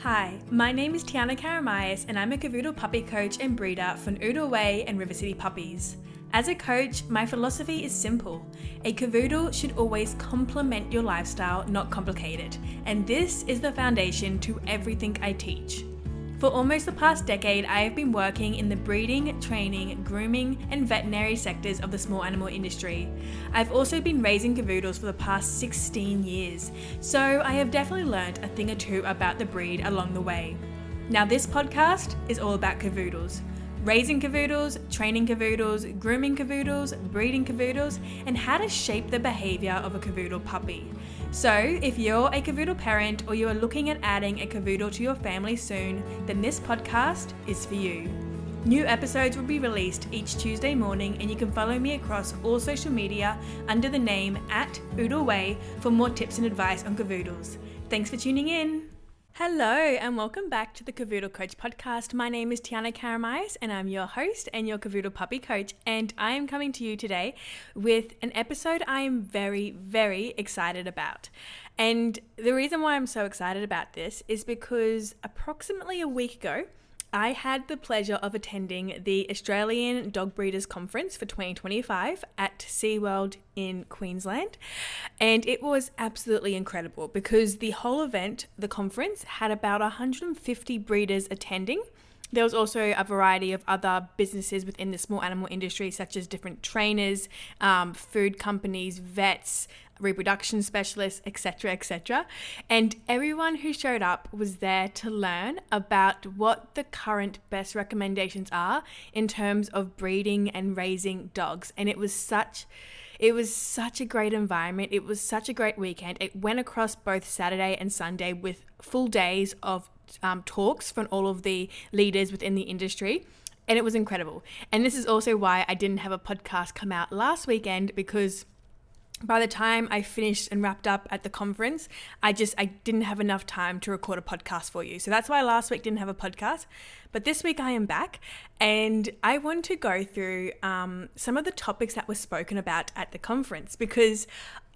Hi, my name is Tiana Karamayas and I'm a Cavoodle puppy coach and breeder for Noodle Way and River City puppies. As a coach, my philosophy is simple. A Cavoodle should always complement your lifestyle, not complicate it. And this is the foundation to everything I teach. For almost the past decade, I have been working in the breeding, training, grooming, and veterinary sectors of the small animal industry. I've also been raising Cavoodles for the past 16 years, so I have definitely learned a thing or two about the breed along the way. Now this podcast is all about Cavoodles. Raising Cavoodles, training Cavoodles, grooming Cavoodles, breeding Cavoodles, and how to shape the behaviour of a Cavoodle puppy. So, if you're a Cavoodle parent or you are looking at adding a Cavoodle to your family soon, then this podcast is for you. New episodes will be released each Tuesday morning, and you can follow me across all social media under the name @OodleWay for more tips and advice on Cavoodles. Thanks for tuning in. Hello and welcome back to the Cavoodle Coach Podcast. My name is Tiana Karamayas and I'm your host and your Cavoodle puppy coach, and I am coming to you today with an episode I am very, very excited about. And the reason why I'm so excited about this is because approximately a week ago, I had the pleasure of attending the Australian Dog Breeders Conference for 2025 at SeaWorld in Queensland. And it was absolutely incredible because the whole event, the conference, had about 150 breeders attending. There was also a variety of other businesses within the small animal industry, such as different trainers, food companies, vets, reproduction specialists, etc. And everyone who showed up was there to learn about what the current best recommendations are in terms of breeding and raising dogs. And it was such a great environment. It was such a great weekend. It went across both Saturday and Sunday with full days of talks from all of the leaders within the industry. And it was incredible. And this is also why I didn't have a podcast come out last weekend, because by the time I finished and wrapped up at the conference, I didn't have enough time to record a podcast for you. So that's why last week didn't have a podcast. But this week I am back, and I want to go through some of the topics that were spoken about at the conference, because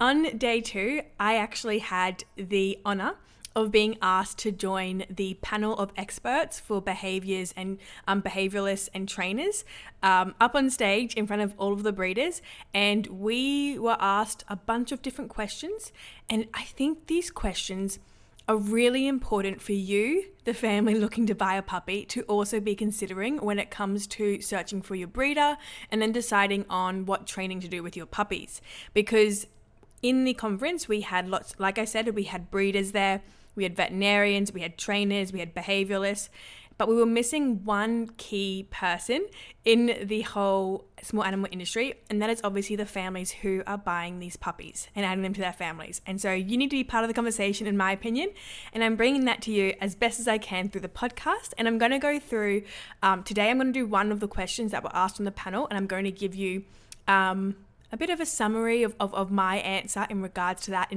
on day 2, I actually had the honor of being asked to join the panel of experts for behaviours and behaviouralists and trainers up on stage in front of all of the breeders. And we were asked a bunch of different questions. And I think these questions are really important for you, the family looking to buy a puppy, to also be considering when it comes to searching for your breeder and then deciding on what training to do with your puppies. Because in the conference, we had lots, like I said, we had breeders there. We had veterinarians, we had trainers, we had behaviouralists, but we were missing one key person in the whole small animal industry, and that is obviously the families who are buying these puppies and adding them to their families. And so you need to be part of the conversation, in my opinion, and I'm bringing that to you as best as I can through the podcast. And I'm going to go through, today I'm going to do one of the questions that were asked on the panel, and I'm going to give you a bit of a summary of my answer in regards to that,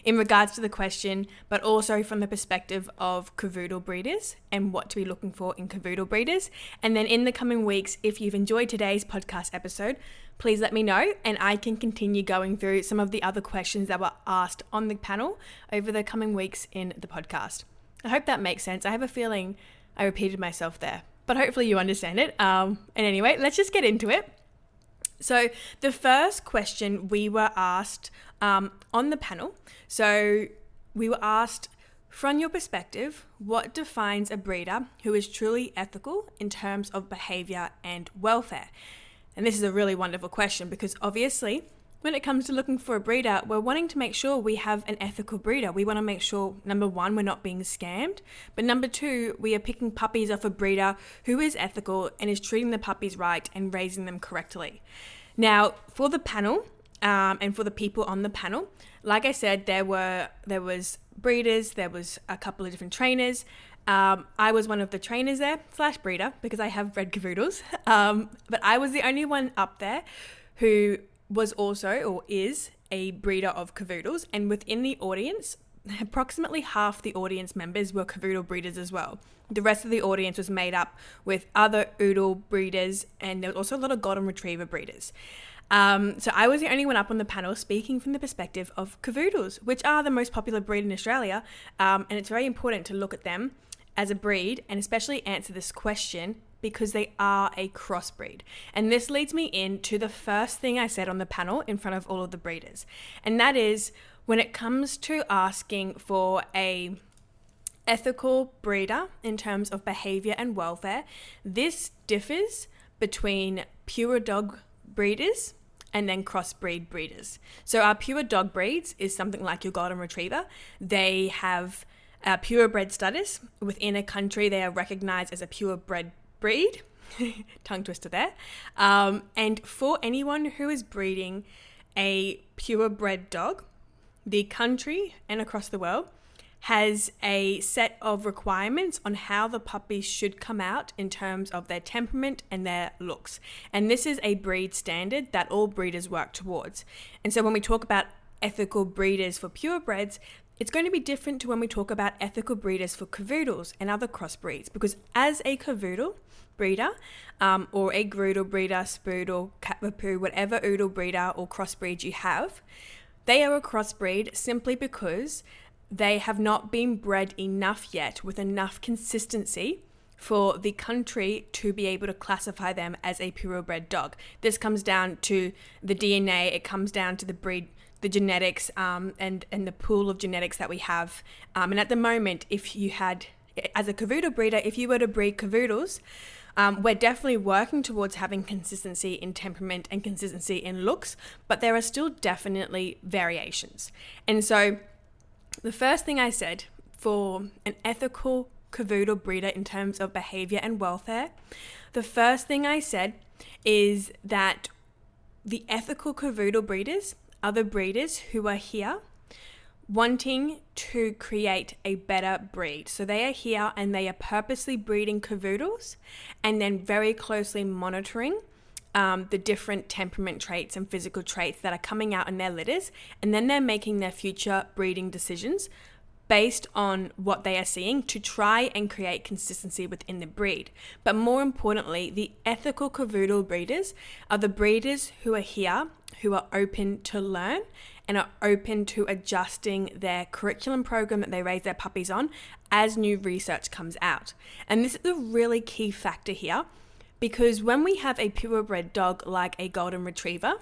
in regards to the question, but also from the perspective of Cavoodle breeders and what to be looking for in Cavoodle breeders. And then in the coming weeks, if you've enjoyed today's podcast episode, please let me know, and I can continue going through some of the other questions that were asked on the panel over the coming weeks in the podcast. I hope that makes sense. I have a feeling I repeated myself there, but hopefully you understand it. And anyway, let's just get into it. So the first question we were asked on the panel, so we were asked, from your perspective, what defines a breeder who is truly ethical in terms of behaviour and welfare? And this is a really wonderful question, because obviously when it comes to looking for a breeder, we're wanting to make sure we have an ethical breeder. We want to make sure, number one, we're not being scammed, but number two, we are picking puppies off a breeder who is ethical and is treating the puppies right and raising them correctly. Now, for the panel and for the people on the panel, like I said, there was breeders, there was a couple of different trainers. I was one of the trainers there / breeder, because I have bred Cavoodles, but I was the only one up there who was also, or is, a breeder of Cavoodles. And within the audience, approximately half the audience members were Cavoodle breeders as well. The rest of the audience was made up with other Oodle breeders, and there was also a lot of Golden Retriever breeders. So I was the only one up on the panel speaking from the perspective of Cavoodles, which are the most popular breed in Australia. And it's very important to look at them as a breed and especially answer this question because they are a crossbreed. And this leads me into the first thing I said on the panel in front of all of the breeders. And that is when it comes to asking for a ethical breeder in terms of behaviour and welfare, this differs between pure dog breeders and then crossbreed breeders. So our pure dog breeds is something like your golden retriever. They have a purebred status. Within a country, they are recognised as a purebred breed. Tongue twister there. And for anyone who is breeding a purebred dog, the country and across the world has a set of requirements on how the puppies should come out in terms of their temperament and their looks. And this is a breed standard that all breeders work towards. And so when we talk about ethical breeders for purebreds, it's going to be different to when we talk about ethical breeders for cavoodles and other crossbreeds, because as a cavoodle breeder or a Groodle breeder, Spoodle, Cavapoo, whatever oodle breeder or crossbreed you have, they are a crossbreed simply because they have not been bred enough yet with enough consistency for the country to be able to classify them as a purebred dog. This comes down to the DNA, it comes down to the breed, the genetics, and the pool of genetics that we have. And at the moment, if you had, as a cavoodle breeder, if you were to breed cavoodles, we're definitely working towards having consistency in temperament and consistency in looks, but there are still definitely variations. And so the first thing I said for an ethical cavoodle breeder in terms of behaviour and welfare, the first thing I said is that the ethical cavoodle breeders are the breeders who are here wanting to create a better breed. So they are here and they are purposely breeding cavoodles and then very closely monitoring the different temperament traits and physical traits that are coming out in their litters, and then they're making their future breeding decisions based on what they are seeing to try and create consistency within the breed. But more importantly, the ethical cavoodle breeders are the breeders who are here, who are open to learn and are open to adjusting their curriculum program that they raise their puppies on as new research comes out. And this is a really key factor here, because when we have a purebred dog like a golden retriever,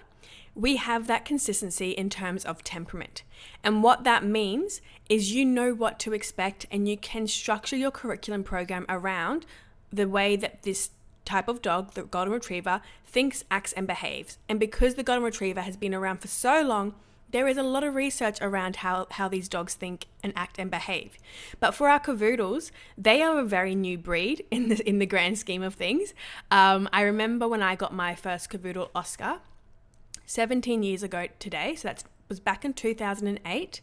we have that consistency in terms of temperament. And what that means is you know what to expect and you can structure your curriculum program around the way that this type of dog, the golden retriever, thinks, acts and behaves. And because the golden retriever has been around for so long, there is a lot of research around how these dogs think and act and behave. But for our cavoodles, they are a very new breed in the grand scheme of things. I remember when I got my first cavoodle, Oscar, 17 years ago today, so that was back in 2008.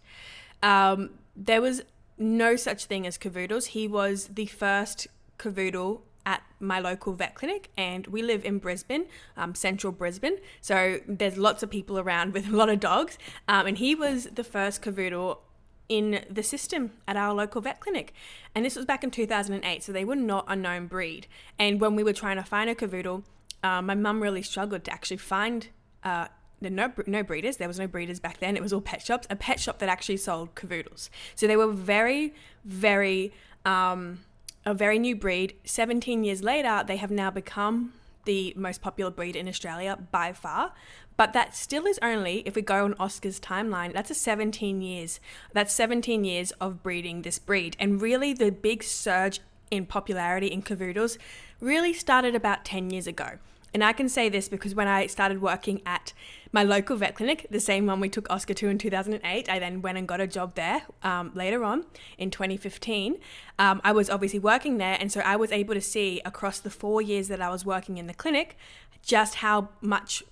There was no such thing as cavoodles. He was the first cavoodle at my local vet clinic, and we live in Brisbane, central Brisbane, so there's lots of people around with a lot of dogs, and he was the first cavoodle in the system at our local vet clinic, and this was back in 2008, so they were not a known breed. And when we were trying to find a cavoodle, my mum really struggled to actually find no breeders. There was no breeders back then. It was all pet shops, a pet shop that actually sold cavoodles. So they were very, very a very new breed. 17 years later, they have now become the most popular breed in Australia by far. But that still is only, if we go on Oscar's timeline, that's 17 years. That's 17 years of breeding this breed. And really the big surge in popularity in cavoodles really started about 10 years ago. And I can say this because when I started working at my local vet clinic, the same one we took Oscar to in 2008, I then went and got a job there later on in 2015. I was obviously working there, and so I was able to see across the 4 years that I was working in the clinic just how much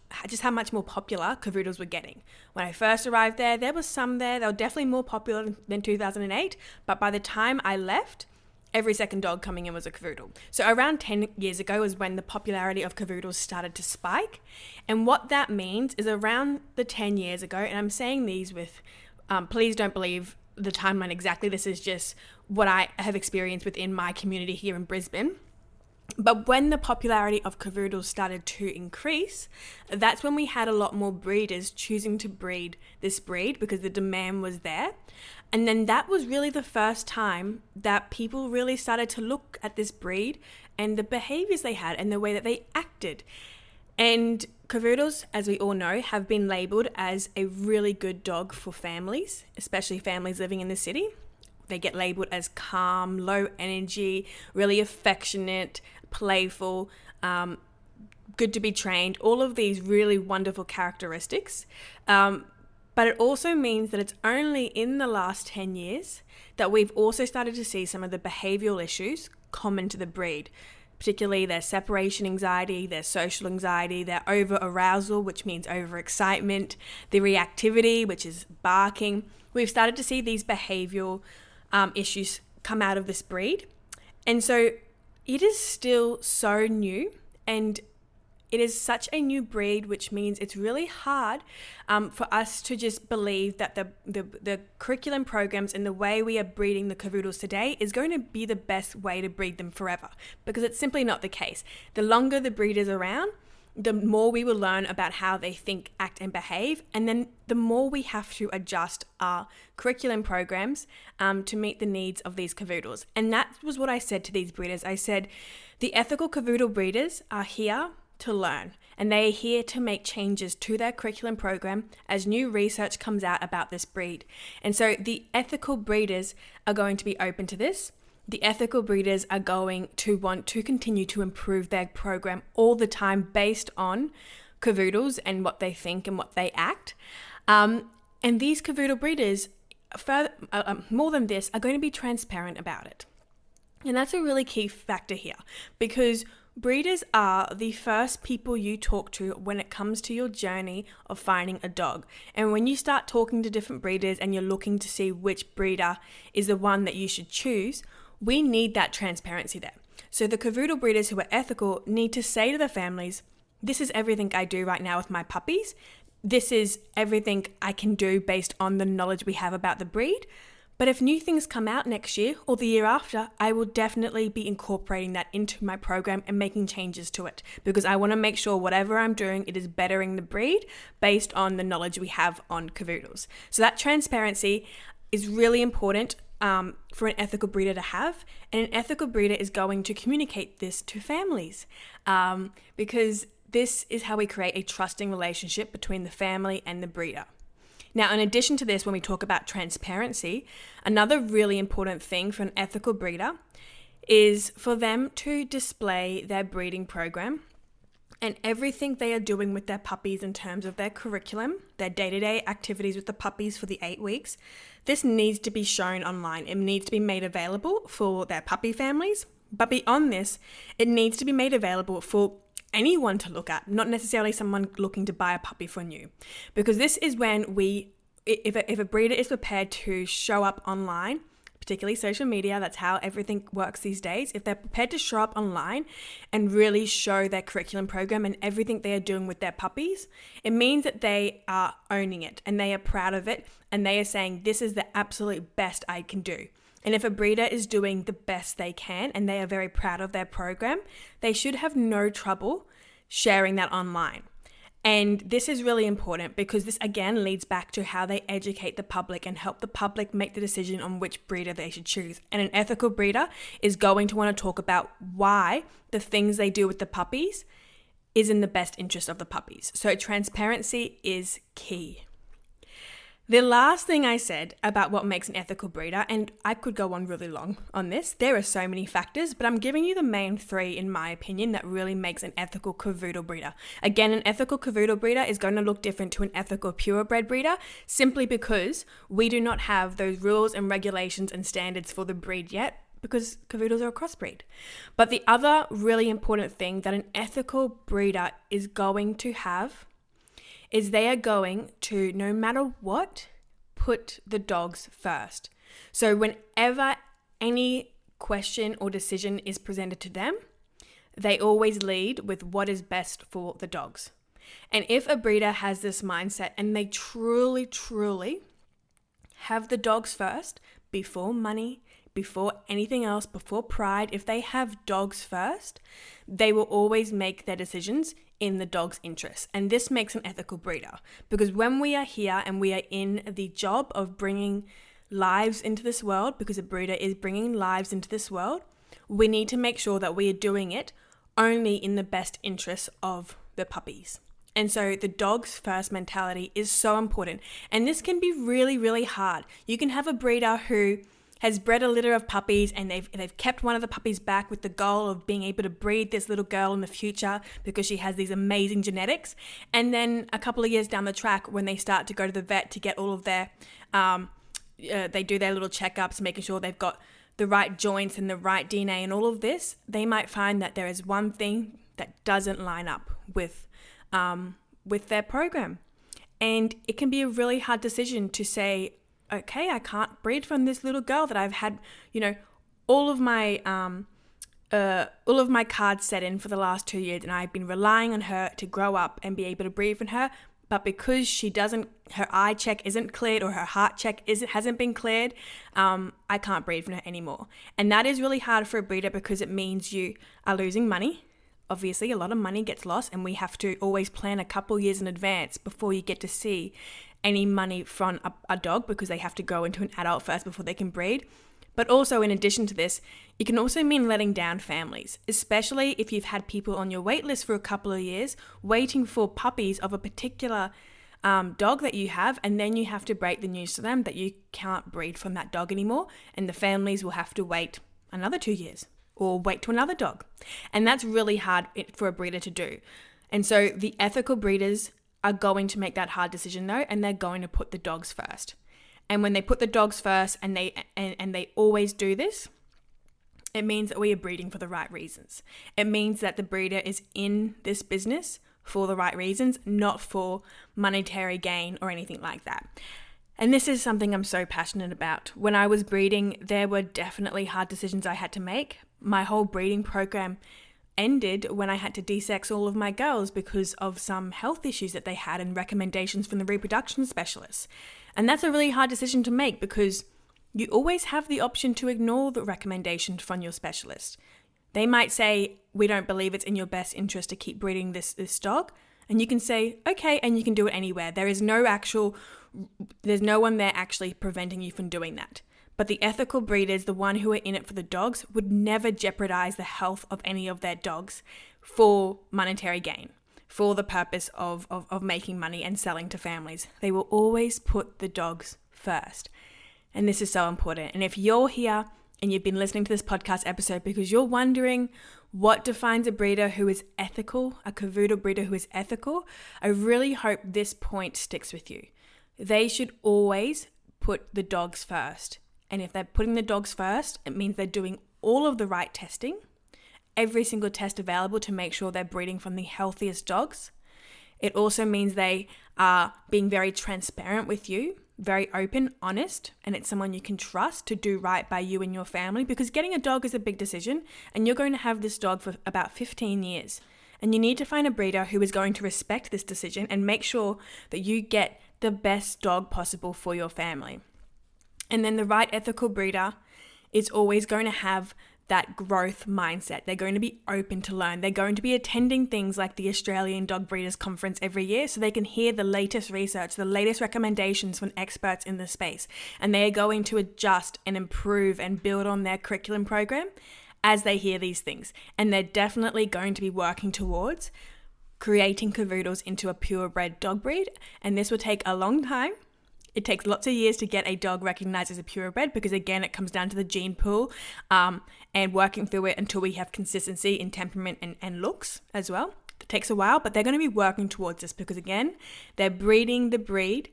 more popular cavoodles were getting. When I first arrived there, there was some there. They were definitely more popular than 2008, but by the time I left, every second dog coming in was a cavoodle. So around 10 years ago is when the popularity of cavoodles started to spike. And what that means is around the 10 years ago, and I'm saying these with, please don't believe the timeline exactly. This is just what I have experienced within my community here in Brisbane. But when the popularity of Cavoodles started to increase, that's when we had a lot more breeders choosing to breed this breed because the demand was there. And then that was really the first time that people really started to look at this breed and the behaviors they had and the way that they acted. And Cavoodles, as we all know, have been labeled as a really good dog for families, especially families living in the city. They get labeled as calm, low energy, really affectionate, playful, good to be trained, all of these really wonderful characteristics. But it also means that it's only in the last 10 years that we've also started to see some of the behavioural issues common to the breed, particularly their separation anxiety, their social anxiety, their over-arousal, which means overexcitement, the reactivity, which is barking. We've started to see these behavioural issues come out of this breed. And so it is still so new, and it is such a new breed, which means it's really hard for us to just believe that the curriculum programs and the way we are breeding the Cavoodles today is going to be the best way to breed them forever, because it's simply not the case. The longer the breed is around, the more we will learn about how they think, act, and behave, and then the more we have to adjust our curriculum programs to meet the needs of these Cavoodles. And that was what I said to these breeders. I said, the ethical Cavoodle breeders are here to learn, and they are here to make changes to their curriculum program as new research comes out about this breed. And so the ethical breeders are going to be open to this. The ethical breeders are going to want to continue to improve their program all the time based on Cavoodles and what they think and what they act. And these Cavoodle breeders, more than this, are going to be transparent about it. And that's a really key factor here, because breeders are the first people you talk to when it comes to your journey of finding a dog. And when you start talking to different breeders and you're looking to see which breeder is the one that you should choose, we need that transparency there. So the Cavoodle breeders who are ethical need to say to the families, this is everything I do right now with my puppies. This is everything I can do based on the knowledge we have about the breed. But if new things come out next year or the year after, I will definitely be incorporating that into my program and making changes to it, because I want to make sure whatever I'm doing, it is bettering the breed based on the knowledge we have on Cavoodles. So that transparency is really important for an ethical breeder to have, and an ethical breeder is going to communicate this to families because this is how we create a trusting relationship between the family and the breeder. Now, in addition to this, when we talk about transparency, another really important thing for an ethical breeder is for them to display their breeding program and everything they are doing with their puppies in terms of their curriculum, their day-to-day activities with the puppies for the 8 weeks. This needs to be shown online. It needs to be made available for their puppy families. But beyond this, it needs to be made available for anyone to look at, not necessarily someone looking to buy a puppy for new. Because this is when if a breeder is prepared to show up online, particularly social media, that's how everything works these days. If they're prepared to show up online and really show their curriculum program and everything they are doing with their puppies, it means that they are owning it and they are proud of it and they are saying, this is the absolute best I can do. And if a breeder is doing the best they can and they are very proud of their program, they should have no trouble sharing that online. And this is really important because this again leads back to how they educate the public and help the public make the decision on which breeder they should choose. And an ethical breeder is going to want to talk about why the things they do with the puppies is in the best interest of the puppies. So transparency is key. The last thing I said about what makes an ethical breeder, and I could go on really long on this, there are so many factors, but I'm giving you the main 3 in my opinion that really makes an ethical Cavoodle breeder. Again, an ethical Cavoodle breeder is going to look different to an ethical purebred breeder simply because we do not have those rules and regulations and standards for the breed yet, because Cavoodles are a crossbreed. But the other really important thing that an ethical breeder is going to have is they are going to, no matter what, put the dogs first. So whenever any question or decision is presented to them, they always lead with what is best for the dogs. And if a breeder has this mindset and they truly, truly have the dogs first, before money, before anything else, before pride, if they have dogs first, they will always make their decisions in the dog's interest. And this makes an ethical breeder, because when we are here and we are in the job of bringing lives into this world, because a breeder is bringing lives into this world, we need to make sure that we are doing it only in the best interest of the puppies. And so the dog's first mentality is so important. And this can be really, really hard. You can have a breeder who has bred a litter of puppies and they've kept one of the puppies back with the goal of being able to breed this little girl in the future because she has these amazing genetics. And then a couple of years down the track, when they start to go to the vet to get all of their, they do their little checkups, making sure they've got the right joints and the right DNA and all of this, they might find that there is one thing that doesn't line up with their program. And it can be a really hard decision to say, okay, I can't breed from this little girl that I've had, all of my cards set in for the last 2 years, and I've been relying on her to grow up and be able to breed from her. But because her eye check isn't cleared or her heart check hasn't been cleared, I can't breed from her anymore. And that is really hard for a breeder because it means you are losing money. Obviously, a lot of money gets lost, and we have to always plan a couple years in advance before you get to see any money from a dog, because they have to go into an adult first before they can breed. But also, in addition to this, it can also mean letting down families, especially if you've had people on your wait list for a couple of years waiting for puppies of a particular dog that you have, and then you have to break the news to them that you can't breed from that dog anymore, and the families will have to wait another 2 years or wait to another dog. And that's really hard for a breeder to do. And so the ethical breeders are going to make that hard decision though, and they're going to put the dogs first. And when they put the dogs first, and they always do this, it means that we are breeding for the right reasons. It means that the breeder is in this business for the right reasons, not for monetary gain or anything like that. And this is something I'm so passionate about. When I was breeding, there were definitely hard decisions I had to make. My whole breeding program ended when I had to de-sex all of my girls because of some health issues that they had and recommendations from the reproduction specialists. And that's a really hard decision to make, because you always have the option to ignore the recommendation from your specialist. They might say, we don't believe it's in your best interest to keep breeding this dog. And you can say, okay, and you can do it anywhere. There's no one there actually preventing you from doing that. But the ethical breeders, the one who are in it for the dogs, would never jeopardize the health of any of their dogs for monetary gain, for the purpose of making money and selling to families. They will always put the dogs first. And this is so important. And if you're here and you've been listening to this podcast episode because you're wondering what defines a breeder who is ethical, a Cavoodle breeder who is ethical, I really hope this point sticks with you. They should always put the dogs first. And if they're putting the dogs first, it means they're doing all of the right testing, every single test available to make sure they're breeding from the healthiest dogs. It also means they are being very transparent with you, very open, honest, and it's someone you can trust to do right by you and your family, because getting a dog is a big decision, and you're going to have this dog for about 15 years. And you need to find a breeder who is going to respect this decision and make sure that you get the best dog possible for your family. And then the right ethical breeder is always going to have that growth mindset. They're going to be open to learn. They're going to be attending things like the Australian Dog Breeders Conference every year so they can hear the latest research, the latest recommendations from experts in the space. And they are going to adjust and improve and build on their curriculum program as they hear these things. And they're definitely going to be working towards creating Cavoodles into a purebred dog breed. And this will take a long time. It takes lots of years to get a dog recognized as a purebred because, again, it comes down to the gene pool and working through it until we have consistency in temperament and looks as well. It takes a while, but they're going to be working towards this because, again, they're breeding the breed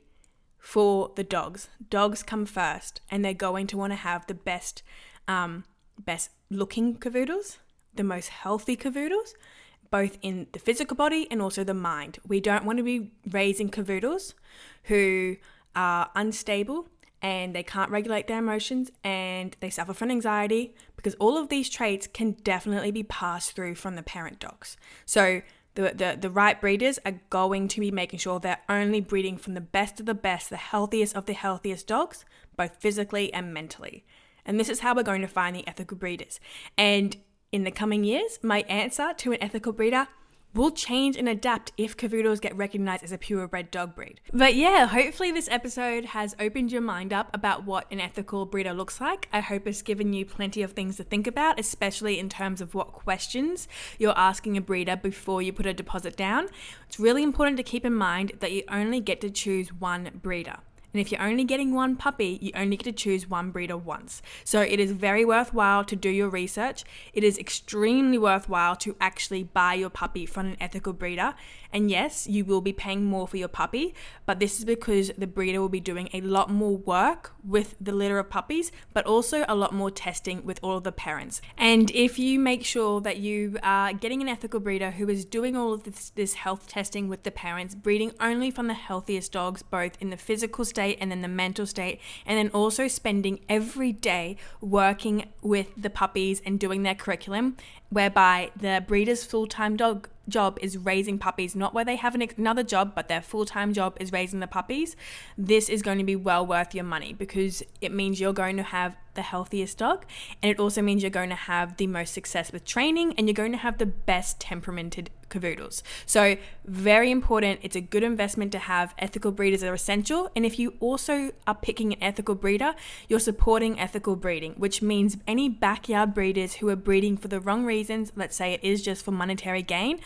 for the dogs. Dogs come first, and they're going to want to have the best looking Cavoodles, the most healthy Cavoodles, both in the physical body and also the mind. We don't want to be raising Cavoodles who are unstable and they can't regulate their emotions and they suffer from anxiety, because all of these traits can definitely be passed through from the parent dogs. So the right breeders are going to be making sure they're only breeding from the best of the best, the healthiest of the healthiest dogs, both physically and mentally. And this is how we're going to find the ethical breeders. And in the coming years, my answer to an ethical breeder will change and adapt if Cavoodles get recognized as a purebred dog breed. But yeah, hopefully this episode has opened your mind up about what an ethical breeder looks like. I hope it's given you plenty of things to think about, especially in terms of what questions you're asking a breeder before you put a deposit down. It's really important to keep in mind that you only get to choose one breeder. And if you're only getting one puppy, you only get to choose one breeder once. So it is very worthwhile to do your research. It is extremely worthwhile to actually buy your puppy from an ethical breeder. And yes, you will be paying more for your puppy, but this is because the breeder will be doing a lot more work with the litter of puppies, but also a lot more testing with all of the parents. And if you make sure that you are getting an ethical breeder who is doing all of this health testing with the parents, breeding only from the healthiest dogs, both in the physical state and then the mental state, and then also spending every day working with the puppies and doing their curriculum, whereby the breeder's full-time job is raising puppies, not where they have another job, but their full-time job is raising the puppies. This is going to be well worth your money because it means you're going to have the healthiest dog, and it also means you're going to have the most success with training, and you're going to have the best temperamented Cavoodles. So very important. It's a good investment to have. Ethical breeders are essential. And if you also are picking an ethical breeder, you're supporting ethical breeding, which means any backyard breeders who are breeding for the wrong reasons, let's say it is just for monetary gain,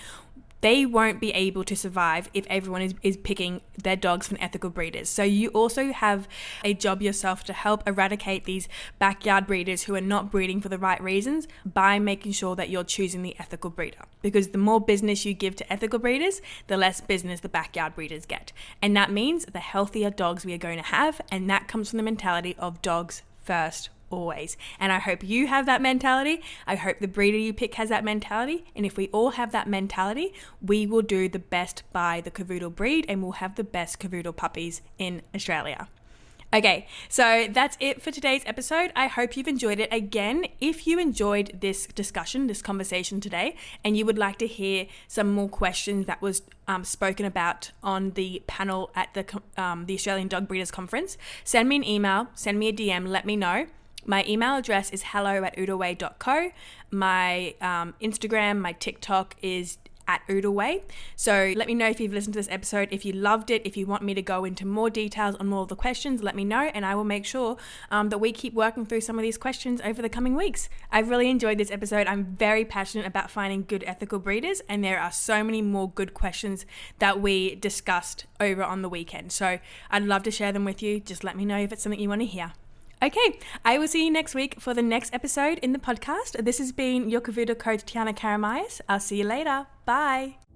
they won't be able to survive if everyone is picking their dogs from ethical breeders. So you also have a job yourself to help eradicate these backyard breeders who are not breeding for the right reasons by making sure that you're choosing the ethical breeder. Because the more business you give to ethical breeders, the less business the backyard breeders get. And that means the healthier dogs we are going to have, and that comes from the mentality of dogs first, always. And I hope you have that mentality. I hope the breeder you pick has that mentality. And if we all have that mentality, we will do the best by the Cavoodle breed and we'll have the best Cavoodle puppies in Australia. Okay, so that's it for today's episode. I hope you've enjoyed it. Again, if you enjoyed this discussion, this conversation today, and you would like to hear some more questions that was spoken about on the panel at the Australian Dog Breeders Conference, send me an email, send me a DM, let me know. My email address is hello@oodleway.co. My Instagram, my TikTok is @oodleway. So let me know if you've listened to this episode, if you loved it, if you want me to go into more details on more of the questions, let me know and I will make sure that we keep working through some of these questions over the coming weeks. I've really enjoyed this episode. I'm very passionate about finding good ethical breeders, and there are so many more good questions that we discussed over on the weekend. So I'd love to share them with you. Just let me know if it's something you want to hear. Okay, I will see you next week for the next episode in the podcast. This has been your Cavoodle Coach, Tiana Karamayas. I'll see you later. Bye.